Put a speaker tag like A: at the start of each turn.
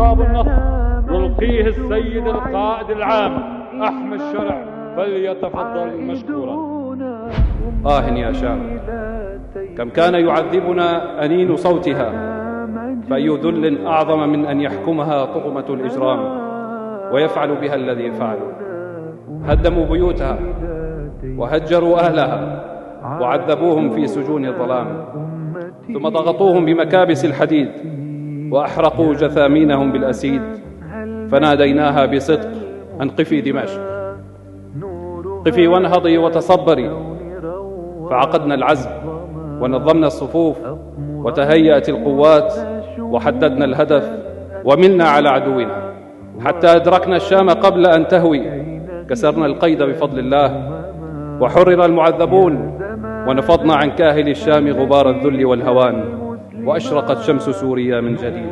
A: خطاب النصر يلقيه السيد القائد العام أحمد شرع، فليتفضل مشكورا.
B: يا شعب، كم كان يعذبنا أنين صوتها، فأي ذل أعظم من أن يحكمها طغمة الإجرام ويفعل بها الذي فعلوا. هدموا بيوتها وهجروا أهلها وعذبوهم في سجون الظلام، ثم ضغطوهم بمكابس الحديد وأحرقوا جثامينهم بالأسيد، فناديناها بصدق أن قفي دمشق، قفي وانهضي وتصبري. فعقدنا العزم ونظمنا الصفوف وتهيأت القوات وحددنا الهدف وملنا على عدونا حتى أدركنا الشام قبل أن تهوي. كسرنا القيد بفضل الله وحرر المعذبون، ونفضنا عن كاهل الشام غبار الذل والهوان، وأشرقت شمس سوريا من جديد.